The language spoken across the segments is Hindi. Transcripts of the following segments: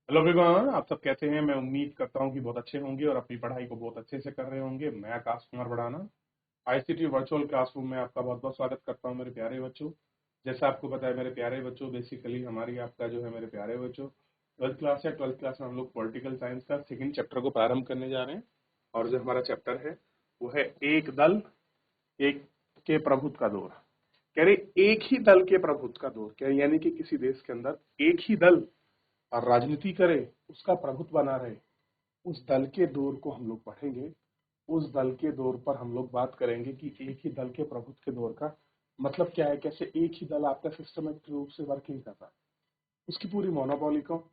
हेलो एवरीवन, आप सब कैसे हैं? मैं उम्मीद करता हूं कि बहुत अच्छे होंगे और अपनी पढ़ाई को बहुत अच्छे से कर रहे होंगे। मैं आकाश कुमार बढ़ाना आईसीटी वर्चुअल क्लासरूम में आपका बहुत बहुत स्वागत करता हूं मेरे प्यारे बच्चों। जैसा आपको पता है मेरे प्यारे बच्चों, बेसिकली हमारी आपका जो है मेरे प्यारे बच्चों, 12th क्लास है। 12th क्लास में हम लोग पॉलिटिकल साइंस का सेकंड चैप्टर को प्रारंभ करने जा रहे हैं। और जो हमारा चैप्टर है वो है एक दल एक के प्रभुत्व का दौर। कह रहे एक ही दल के प्रभुत्व का दौर, क्या यानी कि किसी देश के अंदर एक ही दल और राजनीति करे, उसका प्रभुत्व बना रहे, उस दल के दौर को हम लोग पढ़ेंगे। उस दल के दौर पर हम लोग बात करेंगे कि एक ही दल के प्रभुत्व के दौर का मतलब क्या है, कैसे एक ही दल आपका सिस्टमेटिक रूप से वर्किंग करता है, उसकी पूरी मोनोपोली को,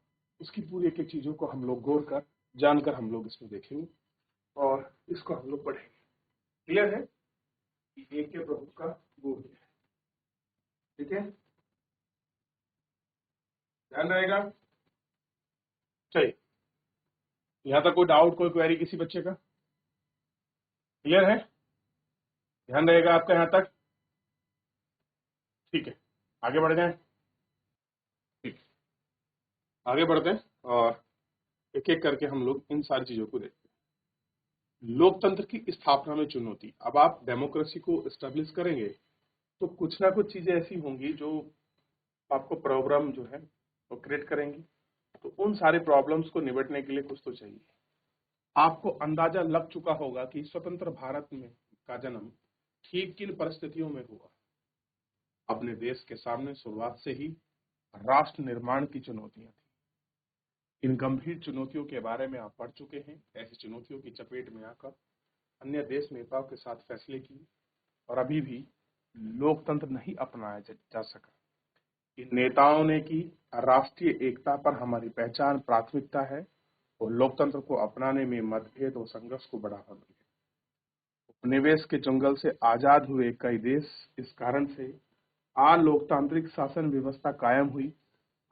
उसकी पूरी एक एक चीजों को हम लोग गौर कर जानकर हम लोग इसमें देखेंगे और इसको हम लोग पढ़ेंगे। क्लियर है कि एक के प्रभुत्व का दौर क्या है? ठीक है, ध्यान रहेगा। चलिए, यहाँ तक कोई डाउट, कोई क्वेरी किसी बच्चे का? क्लियर है, ध्यान रहेगा आपका यहाँ तक? ठीक है, आगे बढ़ जाए। ठीक, आगे बढ़ते हैं और एक एक करके हम लोग इन सारी चीजों को देखते हैं। लोकतंत्र की स्थापना में चुनौती। अब आप डेमोक्रेसी को एस्टेब्लिश करेंगे तो कुछ ना कुछ चीजें ऐसी होंगी जो आपको प्रॉब्लम जो है वो क्रिएट करेंगी। तो उन सारे प्रॉब्लम्स को निपटने के लिए कुछ तो चाहिए। आपको अंदाजा लग चुका होगा कि स्वतंत्र भारत में का जन्म ठीक किन परिस्थितियों में हुआ। अपने देश के सामने शुरुआत से ही राष्ट्र निर्माण की चुनौतियां थी। इन गंभीर चुनौतियों के बारे में आप पढ़ चुके हैं। ऐसी चुनौतियों की चपेट में आकर अन्य देश नेताओं के साथ फैसले किए और अभी भी लोकतंत्र नहीं अपनाया जा सका। इन नेताओं ने की राष्ट्रीय एकता पर हमारी पहचान प्राथमिकता है और लोकतंत्र को अपनाने में मतभेद और संघर्ष को बढ़ावा दिया। उपनिवेश के जंगल से आजाद हुए कई देश इस कारण से अलोकतांत्रिक शासन व्यवस्था कायम हुई।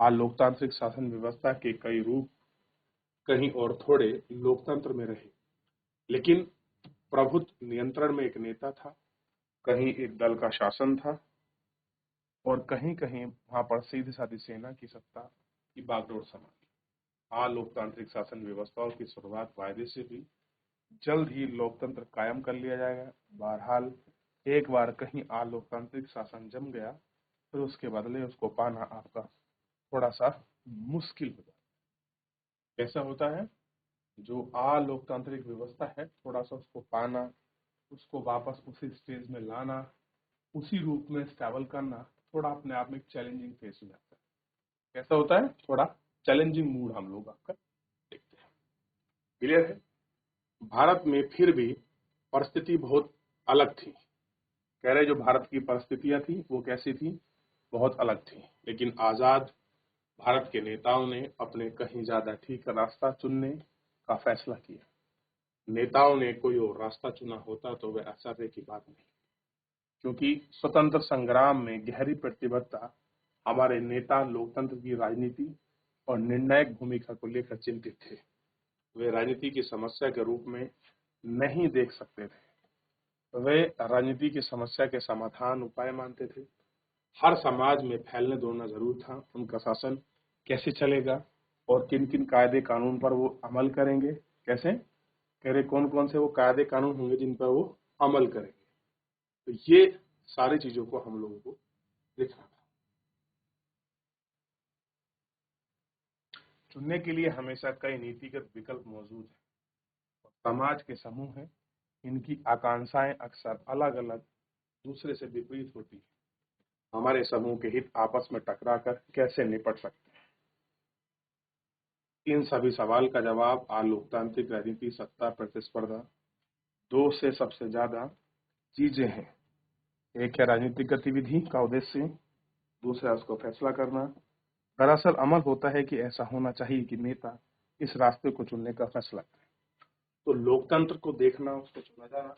अलोकतांत्रिक शासन व्यवस्था के कई रूप कहीं और थोड़े लोकतंत्र में रहे, लेकिन प्रभुत्व नियंत्रण में एक नेता था, कहीं एक दल का शासन था और कहीं कहीं वहां पर सीधी सादी सेना की सत्ता की बागडोर संभाली। अलोकतांत्रिक शासन व्यवस्थाओं की शुरुआत वायदे से हुई, जल्द ही लोकतंत्र कायम कर लिया जाएगा। बहरहाल एक बार कहीं अलोकतांत्रिक शासन जम गया फिर उसके बदले उसको पाना आपका थोड़ा सा मुश्किल हो जाता है। कैसा होता है? जो अलोकतांत्रिक व्यवस्था है, थोड़ा सा उसको पाना, उसको वापस उसी स्टेज में लाना, उसी रूप में स्टेबल करना, थोड़ा अपने आप में चैलेंजिंग फेस हो जाता है। कैसा होता है? थोड़ा चैलेंजिंग मूड हम लोग आपका देखते हैं। क्लियर है? भारत में फिर भी परिस्थिति बहुत अलग थी। कह रहे जो भारत की परिस्थितियां थी वो कैसी थी? बहुत अलग थी। लेकिन आजाद भारत के नेताओं ने अपने कहीं ज्यादा ठीक रास्ता चुनने का फैसला किया। नेताओं ने कोई और रास्ता चुना होता तो वह आश्चर्य की बात नहीं, क्योंकि स्वतंत्र संग्राम में गहरी प्रतिबद्धता हमारे नेता लोकतंत्र की राजनीति और निर्णायक भूमिका को लेकर चिंतित थे। वे राजनीति की समस्या के रूप में नहीं देख सकते थे, वे राजनीति की समस्या के समाधान उपाय मानते थे। हर समाज में फैलने देना जरूर था। उनका शासन कैसे चलेगा और किन किन कायदे कानून पर वो अमल करेंगे, कैसे, कह रहे कौन कौन से वो कायदे कानून होंगे जिन पर वो अमल करेंगे। तो ये सारी चीजों को हम लोगों को देखना था। चुनने के लिए हमेशा कई नीतिगत विकल्प मौजूद हैं। समाज के समूह हैं, इनकी आकांक्षाएं अक्सर अलग अलग दूसरे से विपरीत होती है। हमारे समूह के हित आपस में टकराकर कैसे निपट सकते हैं? इन सभी सवाल का जवाब लोकतांत्रिक राजनीति, सत्ता, प्रतिस्पर्धा, दो से सबसे ज्यादा चीजें हैं। एक है राजनीतिक गतिविधि का उद्देश्य, दूसरा उसको फैसला करना। दरअसल अमल होता है कि ऐसा होना चाहिए कि नेता इस रास्ते को चुनने का फैसला करें। तो लोकतंत्र को देखना, उसको चुना जाना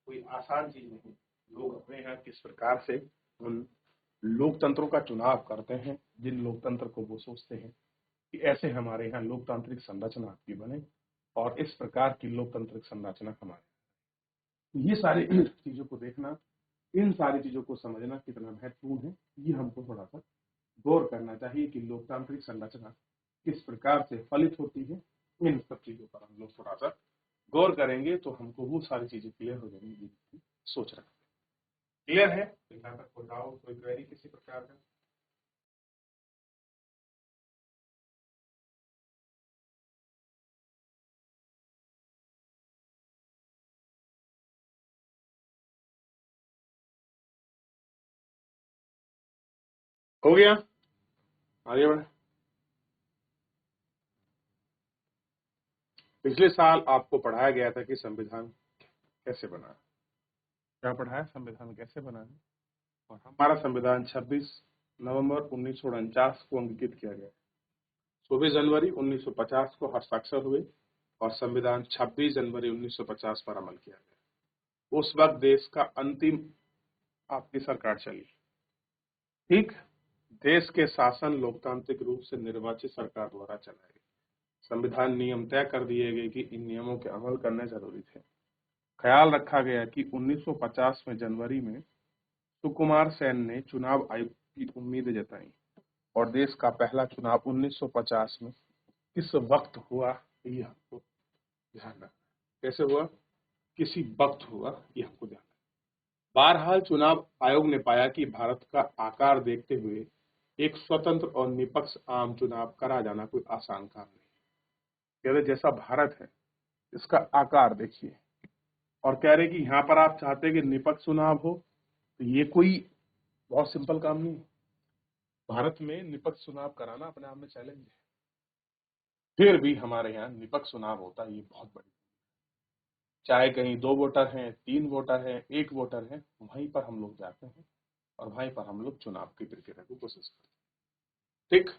कोई आसान चीज नहीं। लोग अपने यहाँ किस प्रकार से उन लोकतंत्रों का चुनाव करते हैं, जिन लोकतंत्र को वो सोचते हैं कि ऐसे हमारे यहाँ लोकतांत्रिक संरचना आपकी बने और इस प्रकार की लोकतांत्रिक संरचना हमारे, तो ये सारी चीजों को देखना, इन सारी चीजों को समझना कितना महत्वपूर्ण है, ये हमको थोड़ा सा गौर करना चाहिए कि लोकतांत्रिक संरचना किस प्रकार से फलित होती है, इन सब चीजों पर हम लोग थोड़ा सा गौर करेंगे तो हमको वो सारी चीजें क्लियर हो जाएंगी जिनकी सोच रखते हैं। क्लियर है? यहाँ तक कोई डाउट, कोई क्वेरी किसी प्रकार का? हो गया? आगे बढ़े। पिछले साल आपको पढ़ाया गया था कि संविधान कैसे बना है। क्या पढ़ाया? संविधान कैसे बना है। और हमारा संविधान 26 नवंबर 1949 को अंकित किया गया। 24 जनवरी 1950 को हस्ताक्षर हुए और संविधान 26 जनवरी 1950 पर अमल किया गया। उस वक्त देश का अंतिम आपकी सरकार चली। ठीक, देश के शासन लोकतांत्रिक रूप से निर्वाचित सरकार द्वारा चलाए गए। संविधान नियम तय कर दिए गए कि इन नियमों के अमल करने जरूरी थे। ख्याल रखा गया कि 1950 में जनवरी में सुकुमार सेन ने चुनाव आयोग की उम्मीद जताई और देश का पहला चुनाव 1950 में किस वक्त हुआ ये हमको ध्यान रखना। कैसे हुआ? किसी वक्त हुआ, ये हमको ध्यान रखना। बहरहाल चुनाव आयोग ने पाया कि भारत का आकार देखते हुए एक स्वतंत्र और निष्पक्ष आम चुनाव करा जाना कोई आसान काम नहीं। कह रहे जैसा भारत है इसका आकार देखिए, और कह रहे कि यहाँ पर आप चाहते हैं कि निष्पक्ष चुनाव हो, तो ये कोई बहुत सिंपल काम नहीं है। भारत में निष्पक्ष चुनाव कराना अपने आप में चैलेंज है। फिर भी हमारे यहाँ निष्पक्ष चुनाव होता है, ये बहुत बड़ी। चाहे कहीं 2 वोटर हैं, 3 वोटर हैं, 1 वोटर है, वहीं पर हम लोग जाते हैं और वहीं पर हम लोग चुनाव की प्रक्रिया की कोशिश करते हैं। ठीक,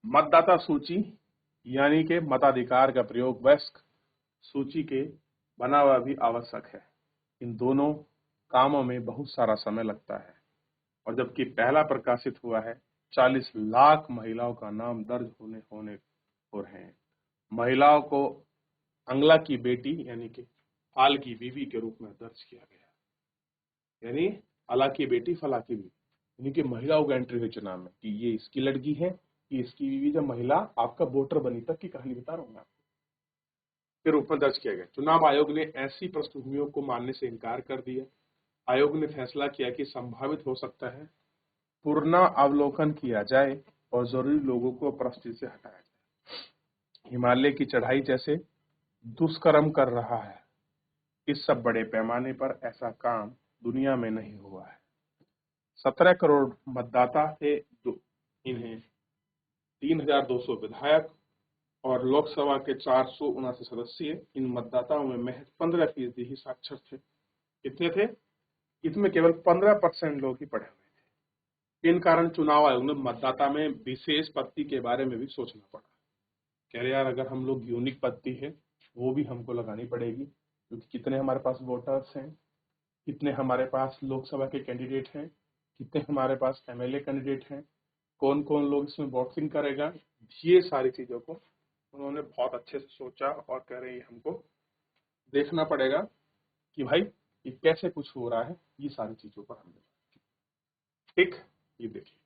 मतदाता सूची यानी कि मताधिकार का प्रयोग वयस्क सूची के बनावा भी आवश्यक है। इन दोनों कामों में बहुत सारा समय लगता है और जबकि पहला प्रकाशित हुआ है 40 लाख महिलाओं का नाम दर्ज होने हो रहे हैं। महिलाओं को अंगला की बेटी यानी कि फाल की बीवी के रूप में दर्ज किया गया, यानी अला की बेटी फला की बीवी, यानी कि महिलाओं का एंट्री हुई चुनाव में कि ये इसकी लड़की है, ये इसकी बीवी। जब महिला आपका वोटर बनी तक की कहानी बता रहा हूँ मैं आपको, के रूप में दर्ज किया गया। चुनाव आयोग ने ऐसी पृष्ठभूमियों को मानने से इनकार कर दिया। आयोग ने फैसला किया कि संभावित हो सकता है पूर्ण अवलोकन किया जाए और जरूरी लोगों को प्रस्थिति से हटाया जाए। हिमालय की चढ़ाई जैसे दुष्कर्म कर रहा है, इस सब बड़े पैमाने पर ऐसा काम दुनिया में नहीं हुआ है। 17 करोड़ मतदाता थे, इन्हें 3,200 विधायक और लोकसभा के 479 सदस्य। इन मतदाताओं में महज 15% ही साक्षर थे। कितने थे? इसमें केवल 15% लोग ही पढ़े हुए थे। इन कारण चुनाव आयोग ने मतदाता में विशेष पत्ती के बारे में भी सोचना पड़ा। कह रहे यार अगर हम लोग यूनिक पत्ती है वो भी हमको लगानी पड़ेगी, क्योंकि कितने हमारे पास वोटर्स हैं, कितने हमारे पास लोकसभा के कैंडिडेट हैं, कितने हमारे पास एमएलए कैंडिडेट हैं, कौन कौन लोग इसमें वोटिंग करेगा। ये सारी चीजों को उन्होंने बहुत अच्छे से सोचा और कह रहे हैं हमको देखना पड़ेगा कि भाई ये कैसे कुछ हो रहा है। ये सारी चीजों पर हमने ठीक, ये देखिए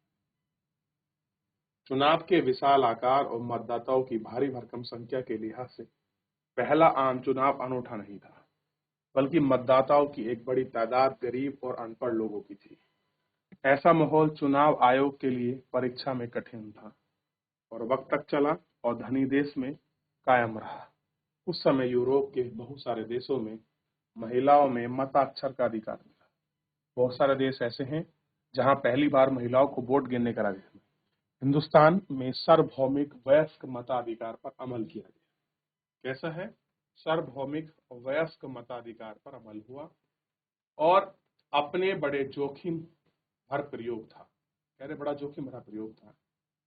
चुनाव के विशाल आकार और मतदाताओं की भारी भरकम संख्या के लिहाज से पहला आम चुनाव अनूठा नहीं था, बल्कि मतदाताओं की एक बड़ी तादाद गरीब और अनपढ़ लोगों की थी। ऐसा माहौल चुनाव आयोग के लिए परीक्षा में कठिन था और वक्त तक चला और धनी देश में कायम रहा। उस समय यूरोप के बहुत सारे देशों में महिलाओं में मताक्षर का अधिकार मिला। बहुत सारे देश ऐसे हैं जहां पहली बार महिलाओं को वोट गिनने का अधिकार मिला। हिंदुस्तान में सार्वभौमिक वयस्क मताधिकार पर अमल किया गया। कैसा है? सार्वभौमिक वयस्क मताधिकार पर अमल हुआ और अपने बड़े जोखिम भर प्रयोग था। कह रहे बड़ा जोखिम भरा प्रयोग था।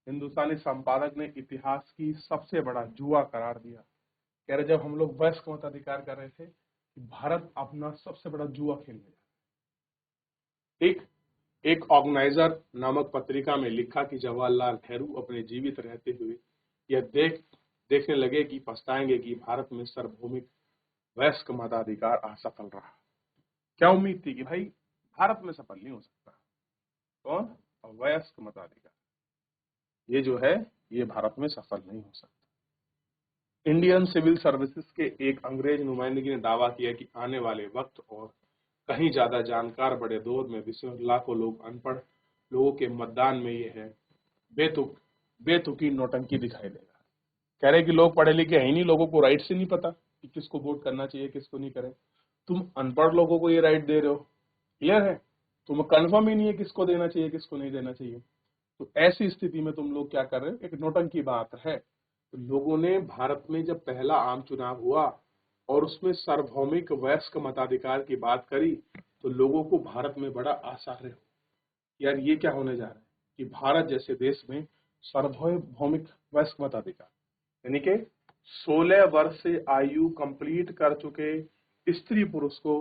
हिंदुस्तानी संपादक ने इतिहास की सबसे बड़ा जुआ करार दिया। कह रहे जब हम लोग वयस्क मताधिकार कर रहे थे कि भारत अपना सबसे बड़ा जुआ खेलने जा रहा है। एक ऑर्गेनाइजर नामक पत्रिका में लिखा कि जवाहरलाल नेहरू अपने जीवित रहते हुए यह देखने लगे कि पछताएंगे कि भारत में सार्वभौमिक वयस्क मताधिकार असफल रहा। क्या उम्मीद थी कि भाई भारत में सफल नहीं हो सकता। कौन? वयस्क मताधिकार। ये जो है ये भारत में सफल नहीं हो सकता। इंडियन सिविल सर्विसेज के एक अंग्रेज नुमाइंदगी ने दावा किया कि आने वाले वक्त और कहीं ज्यादा जानकार बड़े दौर में विश्व में लाखों लोग अनपढ़ लोगों के मतदान में ये है बेतुकी नौटंकी दिखाई देगा। कह रहे कि लोग पढ़े लिखे है ही नहीं, लोगों को राइट से नहीं पता कि किसको वोट करना चाहिए किसको नहीं करें। तुम अनपढ़ लोगों को ये राइट दे रहे हो, क्लियर है, तुम्हें कंफर्म ही नहीं है किसको देना चाहिए किसको नहीं देना चाहिए। तो ऐसी स्थिति में तुम लोग क्या कर रहे हो, एक नौटंकी बात है। तो लोगों ने भारत में जब पहला आम चुनाव हुआ और उसमें सार्वभौमिक वयस्क मताधिकार की बात करी तो लोगों को भारत में बड़ा आश्चर्य हो, यार ये क्या होने जा रहा है कि भारत जैसे देश में सार्वभौमिक वयस्क मताधिकार यानी कि 16 वर्ष से आयु कंप्लीट कर चुके स्त्री पुरुष को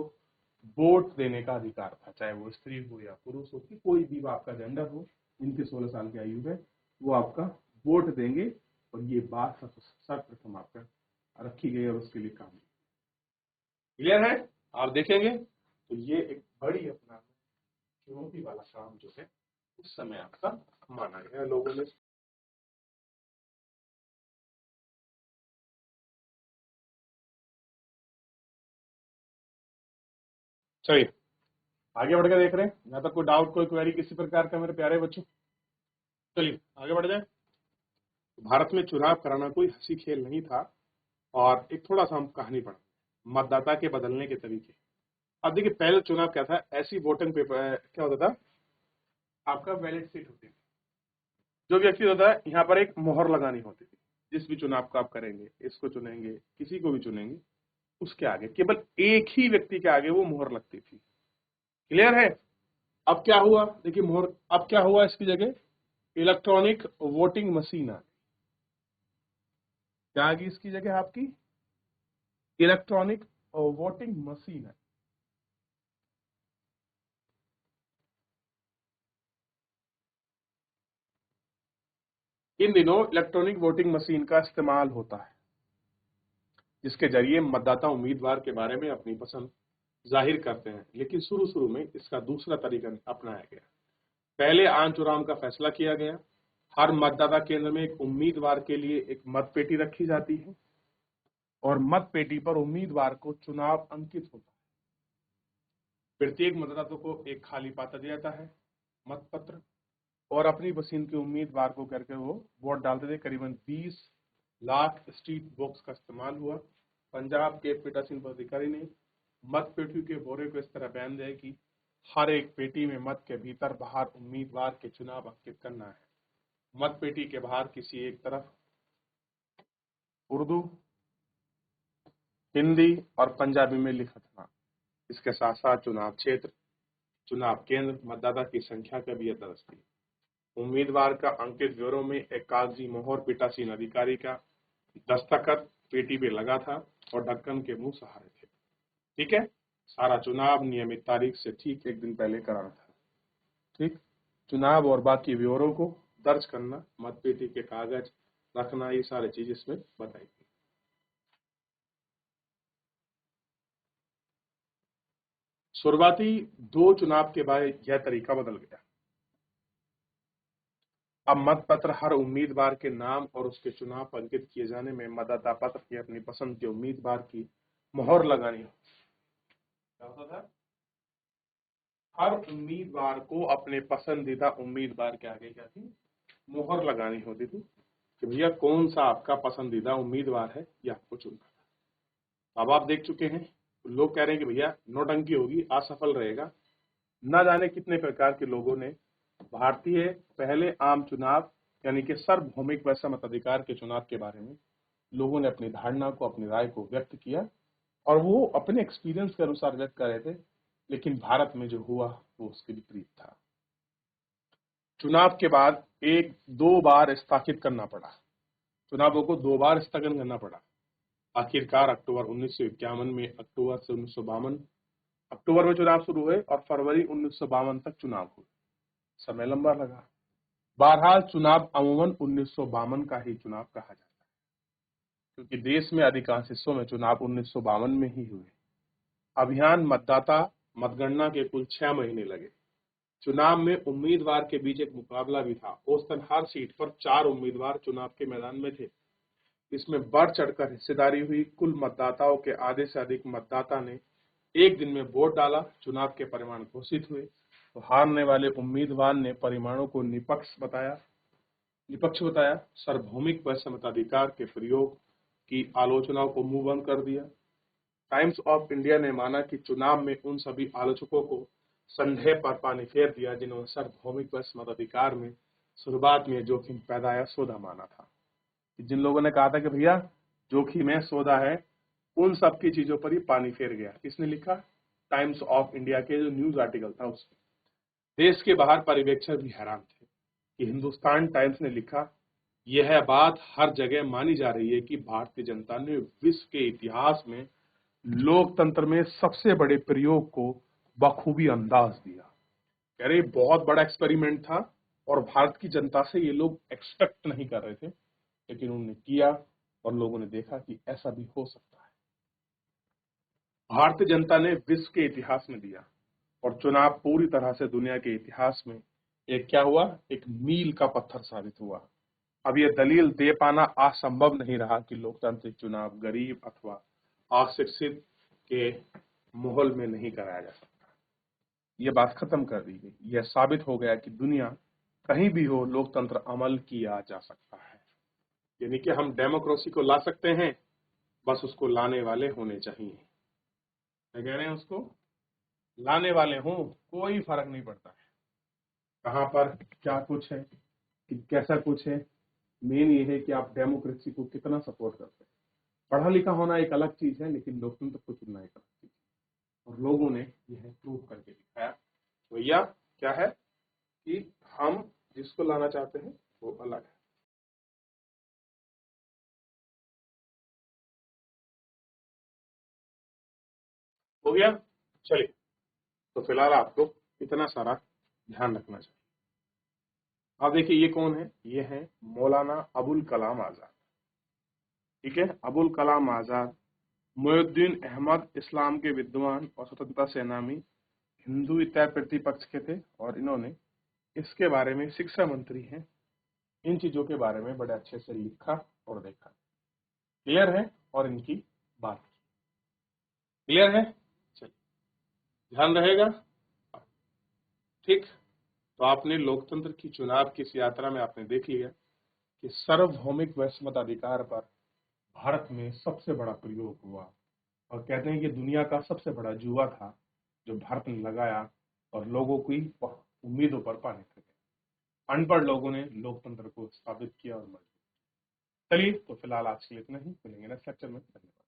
वोट देने का अधिकार था, चाहे वो स्त्री हो या पुरुष हो कि कोई भी आपका जेंडर हो, जिनके 16 साल की आयु है वो आपका वोट देंगे। और ये बात सर्वप्रथम आपका रखी गई और उसके लिए काम क्लियर है। आप देखेंगे तो ये एक बड़ी अपना चुनौती वाला काम जो है उस समय आपका माना गया लोगों ने। चलिए आगे बढ़ के देख रहे हैं, यहाँ तक कोई डाउट कोई क्वेरी किसी प्रकार का मेरे प्यारे बच्चों? चलिए आगे बढ़ जाए। भारत में चुनाव कराना कोई हंसी खेल नहीं था और एक थोड़ा सा हम कहानी पढ़ मतदाता के बदलने के तरीके। अब देखिए पहले चुनाव क्या था, ऐसी वोटिंग पेपर क्या होता था, आपका बैलेट शीट होती थी, जो व्यक्ति होता है यहाँ पर एक मोहर लगानी होती थी, जिस भी चुनाव का आप करेंगे, इसको चुनेंगे किसी को भी चुनेंगे, उसके आगे केवल एक ही व्यक्ति के आगे वो मोहर लगती थी। क्लियर है। अब क्या हुआ, देखिए मोहर, अब क्या हुआ इसकी जगह इलेक्ट्रॉनिक वोटिंग मशीन आ गई। क्या आ गई इसकी जगह आपकी इलेक्ट्रॉनिक वोटिंग मशीन है। इन दिनों इलेक्ट्रॉनिक वोटिंग मशीन का इस्तेमाल होता है, जिसके जरिए मतदाता उम्मीदवार के बारे में अपनी पसंद जाहिर करते हैं। लेकिन शुरू शुरू में इसका दूसरा तरीका अपनाया गया। पहले आम चुनाव का फैसला किया गया, हर मतदाता केंद्र में एक उम्मीदवार के लिए एक मत पेटी रखी जाती है और मत पेटी पर उम्मीदवार को चुनाव अंकित होता है। प्रत्येक मतदाता को एक खाली पात्र दिया जाता है मत पत्र, और अपनी पसंद के उम्मीदवार को करके वो वोट डालते थे। करीबन 20 लाख स्ट्रीट बॉक्स का इस्तेमाल हुआ। पंजाब के पीठासीन पदाधिकारी ने मत पेटी के बोरे को इस तरह बयान दिया कि हर एक पेटी में मत के भीतर बाहर उम्मीदवार के चुनाव अंकित करना है। मत पेटी के बाहर किसी एक तरफ उर्दू, हिंदी और पंजाबी में लिखा था। इसके साथ साथ चुनाव क्षेत्र, चुनाव केंद्र, मतदाता की संख्या का भी दर्ज थी। उम्मीदवार का अंकित ब्यूरो में एक कागजी मोहर पीठासीन अधिकारी का दस्तखत पेटी पे लगा था और ढक्कन के मुंह सहारे थे। ठीक है, सारा चुनाव नियमित तारीख से ठीक एक दिन पहले कराना था। ठीक, चुनाव और बाकी ब्यूरो को दर्ज करना, मतपेटी के कागज रखना, ये सारी चीज इसमें बताई गई। शुरुआती 2 चुनाव के बाद यह तरीका बदल गया। अब मत पत्र हर उम्मीदवार के नाम और उसके चुनाव पर अंकित किए जाने में मतदाता पत्र की अपनी पसंद के उम्मीदवार की मोहर लगानी हो। क्या होता था, हर उम्मीदवार को अपने पसंदीदा उम्मीदवार के आगे क्या थी, मोहर लगानी होती थी कि भैया कौन सा आपका पसंदीदा उम्मीदवार है, ये आपको चुनना था। अब आप देख चुके हैं, लोग कह रहे हैं कि भैया नौटंकी होगी, असफल रहेगा। न जाने कितने प्रकार के लोगों ने भारतीय पहले आम चुनाव यानी कि सार्वभौमिक वैसा मताधिकार के चुनाव के बारे में लोगों ने अपनी धारणा को, अपनी राय को व्यक्त किया और वो अपने एक्सपीरियंस के अनुसार व्यक्त कर रहे थे। लेकिन भारत में जो हुआ वो उसके विपरीत था। चुनाव के बाद 1-2 बार स्थगित करना पड़ा, चुनावों को 2 बार स्थगन करना पड़ा। आखिरकार अक्टूबर 1951 में अक्टूबर से 1952 अक्टूबर में चुनाव शुरू हुए और फरवरी 1952 तक चुनाव हुए। समय लंबा लगा। बहरहाल चुनाव अमूमन 1952 का ही चुनाव कहा जाता है, क्योंकि देश में अधिकांश हिस्सों में चुनाव 1952 में ही हुए। अभियान मतदाता मतगणना के कुल 6 महीने लगे। चुनाव में उम्मीदवार के बीच एक मुकाबला भी था। औसतन हर सीट पर 4 उम्मीदवार चुनाव के मैदान में थे। इसमें बढ़ चढ़कर हिस्सेदारी हुई। कुल मतदाताओं के आधे से अधिक मतदाता ने एक दिन में वोट डाला। चुनाव के परिणाम घोषित हुए तो हारने वाले उम्मीदवार ने परिणामों को निष्पक्ष बताया। सार्वभौमिक व मताधिकार के प्रयोग की आलोचनाओं को मुंह बंद कर दिया। टाइम्स ऑफ इंडिया ने माना कि चुनाव में उन सभी आलोचकों को संदेह पर पानी फेर दिया जिन्होंने सार्वभौमिक व मताधिकार में शुरुआत में जोखिम पैदा या सौदा माना था। जिन लोगों ने कहा था कि भैया जोखिम है, सौदा है, उन सब की चीजों पर ही पानी फेर गया। किसने लिखा? टाइम्स ऑफ इंडिया के जो न्यूज आर्टिकल था उसमें। देश के बाहर पर्यवेक्षक भी हैरान थे कि हिंदुस्तान टाइम्स ने लिखा, यह बात हर जगह मानी जा रही है कि भारतीय जनता ने विश्व के इतिहास में लोकतंत्र में सबसे बड़े प्रयोग को बखूबी अंदाज दिया। कह रहे बहुत बड़ा एक्सपेरिमेंट था और भारत की जनता से ये लोग एक्सपेक्ट नहीं कर रहे थे, लेकिन उन्होंने किया और लोगों ने देखा कि ऐसा भी हो सकता है। भारतीय जनता ने विश्व के इतिहास में दिया और चुनाव पूरी तरह से दुनिया के इतिहास में एक क्या हुआ, एक मील का पत्थर साबित हुआ। अब यह दलील दे पाना असंभव नहीं रहा कि लोकतांत्रिक चुनाव गरीब अथवा अशिक्षित के माहौल में नहीं कराया जा सकता। यह बात खत्म कर दी गई। यह साबित हो गया कि दुनिया कहीं भी हो लोकतंत्र अमल किया जा सकता है। यानी कि हम डेमोक्रेसी को ला सकते हैं, बस उसको लाने वाले होने चाहिए। क्या कह रहे हैं? उसको लाने वाले हों, कोई फर्क नहीं पड़ता है कहां पर क्या कुछ है कि कैसा कुछ है। मेन ये है कि आप डेमोक्रेसी को कितना सपोर्ट करते हैं। पढ़ा लिखा होना एक अलग चीज है, लेकिन लोकतंत्र को चुनना एक अलग चीज है। और लोगों ने यह प्रूव करके दिखाया। भैया क्या है कि हम जिसको लाना चाहते हैं वो अलग है। हो गया? चलिए, तो फिलहाल आपको इतना सारा ध्यान रखना चाहिए। अब देखिए ये कौन है? ये है मौलाना अबुल कलाम आजाद। ठीक है, अबुल कलाम आजाद मोइनुद्दीन अहमद इस्लाम के विद्वान और स्वतंत्रता सेनानी, हिंदू इत्यादि प्रतिपक्ष के थे और इन्होंने इसके बारे में शिक्षा मंत्री हैं। इन चीजों के बारे में बड़े अच्छे से लिखा और देखा। क्लियर है? और इनकी बात क्लियर है? चलिए, ध्यान रहेगा। ठीक, तो आपने लोकतंत्र की चुनाव की इस यात्रा में आपने देख लिया कि सार्वभौमिक व मताधिकार पर भारत में सबसे बड़ा प्रयोग हुआ और कहते हैं कि दुनिया का सबसे बड़ा जुआ था जो भारत ने लगाया और लोगों की उम्मीदों पर पानी फिर गया। अनपढ़ लोगों ने लोकतंत्र को स्थापित किया और मजबूत। चलिए, तो फिलहाल आज के लिए इतना ही। मिलेंगे नेक्स्ट लेक्चर में। धन्यवाद।